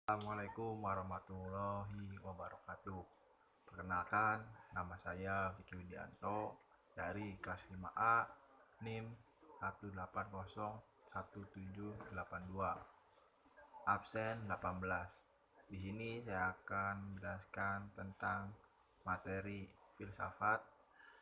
Assalamualaikum warahmatullahi wabarakatuh. Perkenalkan, nama saya Vicky Widianto dari kelas 5A NIM 1801782, absen 18. Di sini saya akan menjelaskan tentang materi filsafat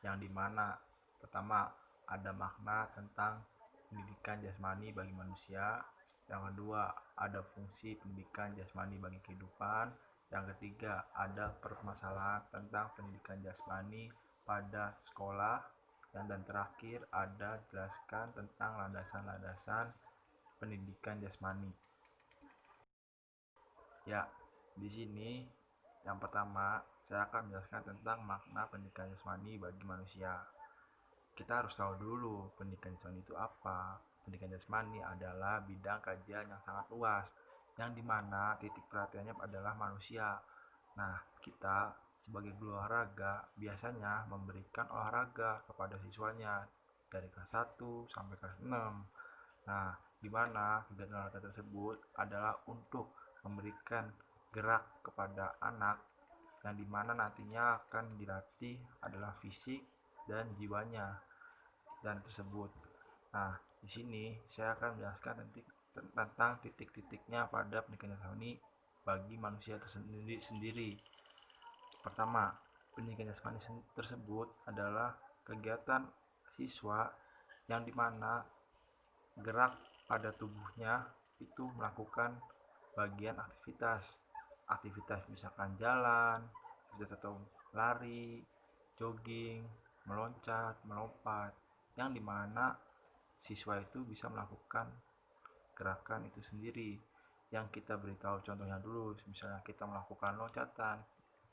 yang dimana pertama ada makna tentang pendidikan jasmani bagi manusia, yang kedua ada fungsi pendidikan jasmani bagi kehidupan, yang ketiga ada permasalahan tentang pendidikan jasmani pada sekolah, dan terakhir ada jelaskan tentang landasan-landasan pendidikan jasmani. Ya, di sini yang pertama saya akan menjelaskan tentang makna pendidikan jasmani bagi manusia. Kita harus tahu dulu pendidikan jasmani itu apa. Pendidikan jasmani adalah bidang kajian yang sangat luas, yang dimana titik perhatiannya adalah manusia. Nah, kita sebagai guru olahraga biasanya memberikan olahraga kepada siswanya dari kelas 1 sampai kelas 6. Nah, di mana kegiatan olahraga tersebut adalah untuk memberikan gerak kepada anak, yang dimana nantinya akan dilatih adalah fisik dan jiwanya dan tersebut. Nah, di sini saya akan menjelaskan tentang titik-titiknya pada pendidikan jasmani bagi manusia tersendiri. Pertama, pendidikan jasmani tersebut adalah kegiatan siswa yang dimana gerak pada tubuhnya itu melakukan bagian aktivitas misalkan jalan, aktivitas atau lari, jogging, meloncat, melompat, yang dimana siswa itu bisa melakukan gerakan itu sendiri. Yang kita beritahu contohnya dulu, misalnya kita melakukan loncatan,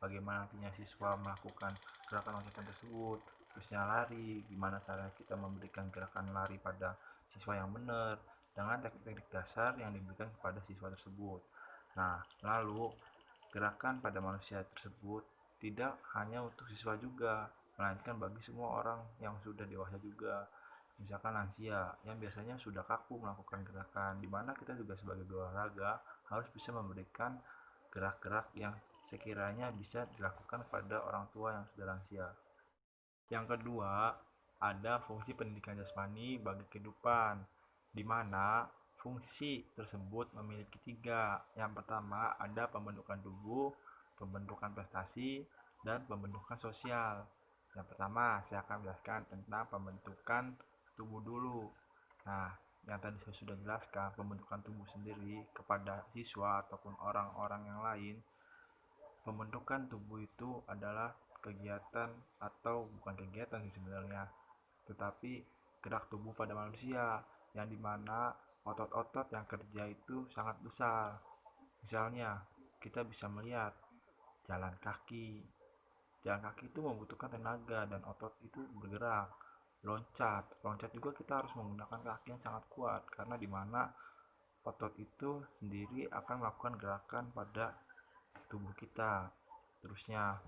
bagaimana nantinya siswa melakukan gerakan loncatan tersebut. Terusnya lari, gimana cara kita memberikan gerakan lari pada siswa yang benar dengan teknik-teknik dasar yang diberikan kepada siswa tersebut. Nah, lalu gerakan pada manusia tersebut tidak hanya untuk siswa juga, melainkan bagi semua orang yang sudah dewasa juga. Misalkan lansia yang biasanya sudah kaku melakukan gerakan, dimana kita juga sebagai olahraga harus bisa memberikan gerak-gerak yang sekiranya bisa dilakukan pada orang tua yang sudah lansia. Yang kedua, ada fungsi pendidikan jasmani bagi kehidupan, di mana fungsi tersebut memiliki tiga. Yang pertama, ada pembentukan tubuh, pembentukan prestasi, dan pembentukan sosial. Yang pertama, saya akan menjelaskan tentang pembentukan tubuh dulu. Nah, yang tadi saya sudah jelaskan, pembentukan tubuh sendiri kepada siswa ataupun orang-orang yang lain. Pembentukan tubuh itu adalah kegiatan atau bukan kegiatan sih sebenarnya, tetapi gerak tubuh pada manusia, yang dimana otot-otot yang kerja itu sangat besar. Misalnya kita bisa melihat jalan kaki. Jalan kaki itu membutuhkan tenaga dan otot itu bergerak. Loncat juga kita harus menggunakan kaki yang sangat kuat, karena dimana otot itu sendiri akan melakukan gerakan pada tubuh kita. Terusnya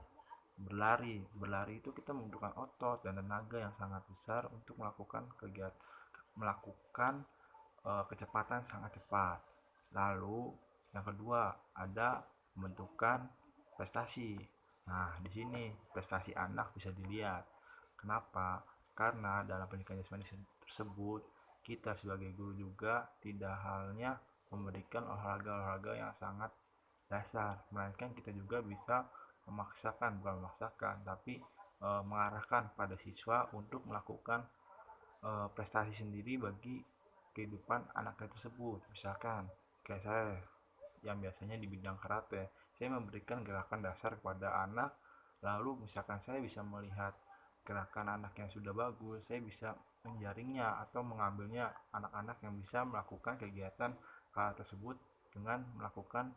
berlari itu kita membutuhkan otot dan tenaga yang sangat besar untuk melakukan kecepatan sangat cepat. Lalu yang kedua ada pembentukan prestasi. Nah, di sini prestasi anak bisa dilihat. Kenapa? Karena dalam pendidikan jasmani tersebut kita sebagai guru juga tidak hanya memberikan olahraga-olahraga yang sangat dasar, melainkan kita juga bisa bukan memaksakan, tapi mengarahkan pada siswa untuk melakukan prestasi sendiri bagi kehidupan anaknya tersebut. Misalkan kayak saya yang biasanya di bidang karate, saya memberikan gerakan dasar kepada anak, lalu misalkan saya bisa melihat gerakan anak yang sudah bagus, saya bisa menjaringnya atau mengambilnya anak-anak yang bisa melakukan kegiatan karate tersebut dengan melakukan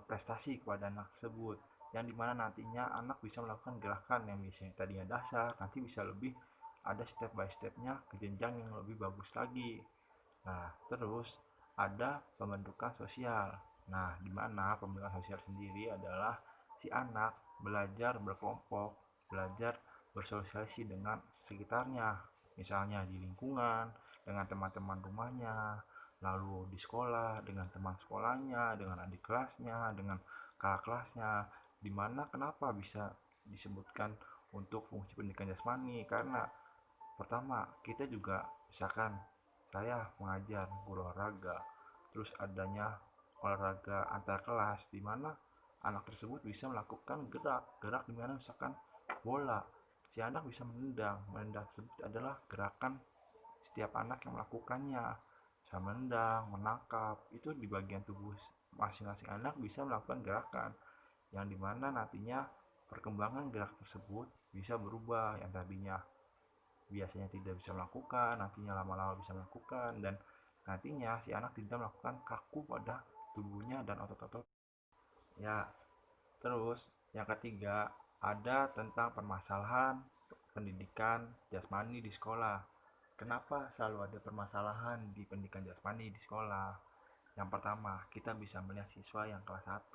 prestasi kepada anak tersebut, yang dimana nantinya anak bisa melakukan gerakan yang biasanya tadinya dasar, nanti bisa lebih ada step by stepnya ke jenjang yang lebih bagus lagi. Nah, terus ada pembentukan sosial. Nah, dimana pembentukan sosial sendiri adalah si anak belajar berkelompok, belajar bersosialisasi dengan sekitarnya, misalnya di lingkungan, dengan teman-teman rumahnya, lalu di sekolah dengan teman sekolahnya, dengan adik kelasnya, dengan kakak kelasnya. Dimana kenapa bisa disebutkan untuk fungsi pendidikan jasmani? Karena pertama, kita juga misalkan saya mengajar guru olahraga, terus adanya olahraga antar kelas di mana anak tersebut bisa melakukan gerak di mana misalkan bola, si anak bisa menendang tersebut adalah gerakan setiap anak yang melakukannya, bisa menendang, menangkap, itu di bagian tubuh masing-masing anak bisa melakukan gerakan yang dimana nantinya perkembangan gerak tersebut bisa berubah, yang tadinya biasanya tidak bisa melakukan nantinya lama-lama bisa melakukan, dan nantinya si anak tidak melakukan kaku pada tubuhnya dan otot-otot ya. Terus yang ketiga, ada tentang permasalahan pendidikan jasmani di sekolah. Kenapa selalu ada permasalahan di pendidikan jasmani di sekolah? Yang pertama, kita bisa melihat siswa yang kelas 1.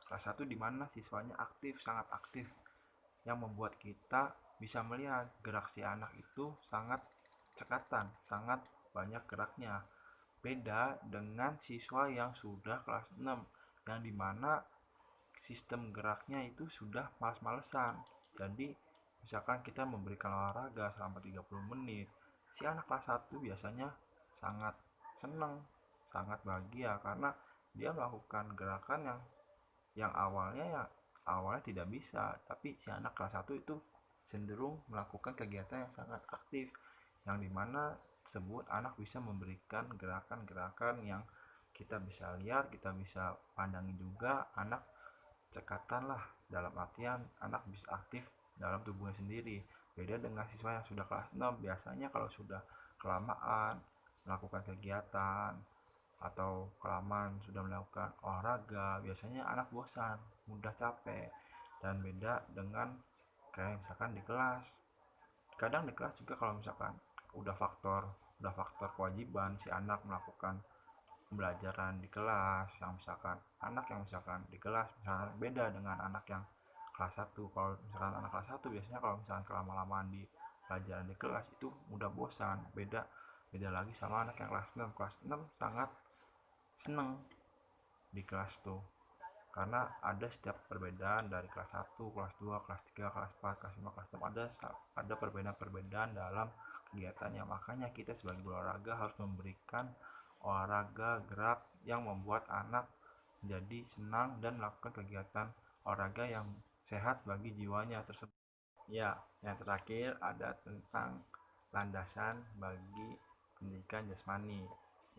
Kelas 1 di mana siswanya aktif, sangat aktif, yang membuat kita bisa melihat gerak si anak itu sangat cekatan, sangat banyak geraknya. Beda dengan siswa yang sudah kelas 6, yang dimana sistem geraknya itu sudah males-malesan. Jadi misalkan kita memberikan olahraga selama 30 menit, si anak kelas 1 biasanya sangat senang, sangat bahagia karena dia melakukan gerakan yang awalnya tidak bisa, tapi si anak kelas 1 itu cenderung melakukan kegiatan yang sangat aktif, yang dimana tersebut anak bisa memberikan gerakan-gerakan yang kita bisa lihat, kita bisa pandangi juga anak cekatan lah, dalam artian anak bisa aktif dalam tubuhnya sendiri. Beda dengan siswa yang sudah kelas 6, biasanya kalau sudah kelamaan melakukan kegiatan atau kelamaan sudah melakukan olahraga, biasanya anak bosan, mudah capek. Dan beda dengan kayak misalkan di kelas, kadang di kelas juga kalau misalkan udah faktor kewajiban si anak melakukan pembelajaran di kelas, yang misalkan anak yang misalkan di kelas misalkan beda dengan anak yang kelas 1. Kalau misalkan anak kelas 1 biasanya kalau misalkan kelama-lamaan di pelajaran di kelas itu mudah bosan. Beda lagi sama anak yang kelas 6. Kelas 6 sangat seneng di kelas tuh, karena ada setiap perbedaan dari kelas 1, kelas 2, kelas 3, kelas 4, kelas 5, kelas 6, ada perbedaan-perbedaan dalam kegiatannya. Makanya kita sebagai guru olahraga harus memberikan olahraga gerak yang membuat anak menjadi senang dan melakukan kegiatan olahraga yang sehat bagi jiwanya tersebut. Ya, yang terakhir ada tentang landasan bagi pendidikan jasmani,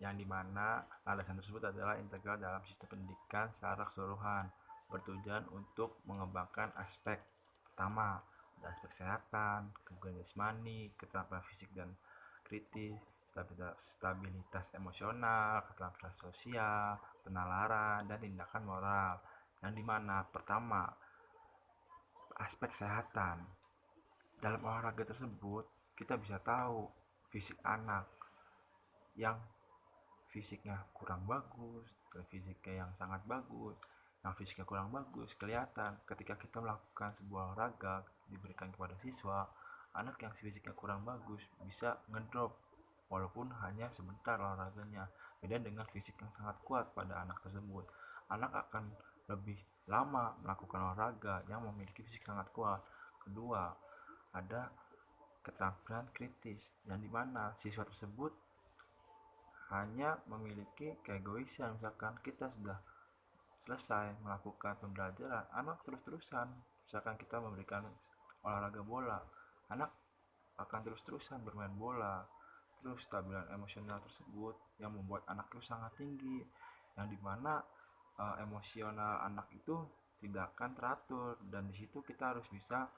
yang dimana landasan tersebut adalah integral dalam sistem pendidikan secara keseluruhan, bertujuan untuk mengembangkan aspek pertama, ada aspek kesehatan, kebugaran jasmani, keterampilan fisik dan kritis, stabilitas emosional, keterampilan sosial, penalaran, dan tindakan moral. Yang dimana pertama, aspek kesehatan. Dalam olahraga tersebut, kita bisa tahu fisik anak yang fisiknya kurang bagus dan fisiknya yang sangat bagus. Yang fisiknya kurang bagus kelihatan ketika kita melakukan sebuah olahraga diberikan kepada siswa. Anak yang fisiknya kurang bagus bisa ngedrop walaupun hanya sebentar olahraganya. Beda dengan fisik yang sangat kuat pada anak tersebut, anak akan lebih lama melakukan olahraga yang memiliki fisik sangat kuat. Kedua, ada keterampilan kritis, yang dimana siswa tersebut hanya memiliki keegoisan. Misalkan kita sudah selesai melakukan pembelajaran, anak terus-terusan, misalkan kita memberikan olahraga bola, anak akan terus-terusan bermain bola. Terus stabilan emosional tersebut yang membuat anak itu sangat tinggi, yang dimana emosional anak itu tidak akan teratur, dan disitu kita harus bisa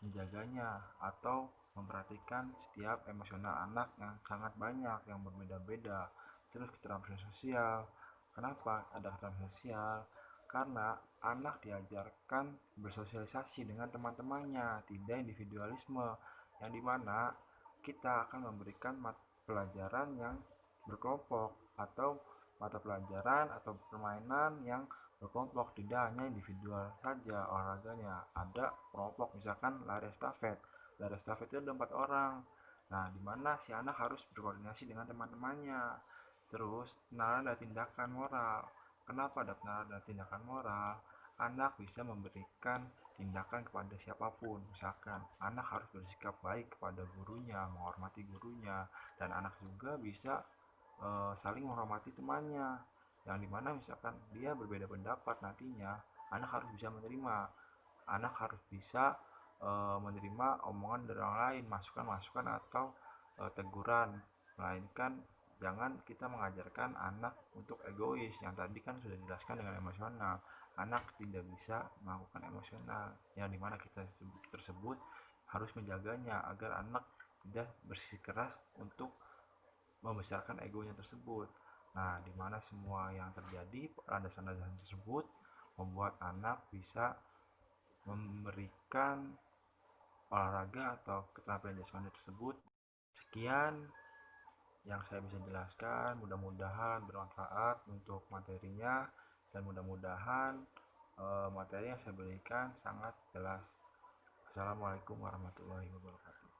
menjaganya atau memperhatikan setiap emosional anak yang sangat banyak, yang berbeda-beda. Terus keterampilan sosial, kenapa ada keterampilan sosial? Karena anak diajarkan bersosialisasi dengan teman-temannya, tidak individualisme, yang dimana kita akan memberikan pelajaran yang berkelompok atau mata pelajaran atau permainan yang berkelompok, tidak hanya individual saja olahraganya, ada kelompok. Misalkan lari estafet itu ada 4 orang, nah dimana si anak harus berkoordinasi dengan teman-temannya. Terus, penalaran dan tindakan moral. Kenapa ada penalaran dan tindakan moral? Anak bisa memberikan tindakan kepada siapapun. Misalkan, anak harus bersikap baik kepada gurunya, menghormati gurunya, dan anak juga bisa saling menghormati temannya. Yang dimana misalkan dia berbeda pendapat nantinya, anak harus bisa menerima. Anak harus bisa menerima omongan dari orang lain, masukan-masukan atau teguran, melainkan jangan kita mengajarkan anak untuk egois. Yang tadi kan sudah dijelaskan dengan emosional, anak tidak bisa melakukan emosional, yang dimana kita tersebut harus menjaganya agar anak tidak bersikeras untuk membesarkan egonya tersebut. Nah, dimana semua yang terjadi, landasan-landasan tersebut membuat anak bisa memberikan olahraga atau keterampilan jasmani tersebut. Sekian yang saya bisa jelaskan, mudah-mudahan bermanfaat untuk materinya, dan mudah-mudahan materi yang saya berikan sangat jelas. Assalamualaikum warahmatullahi wabarakatuh.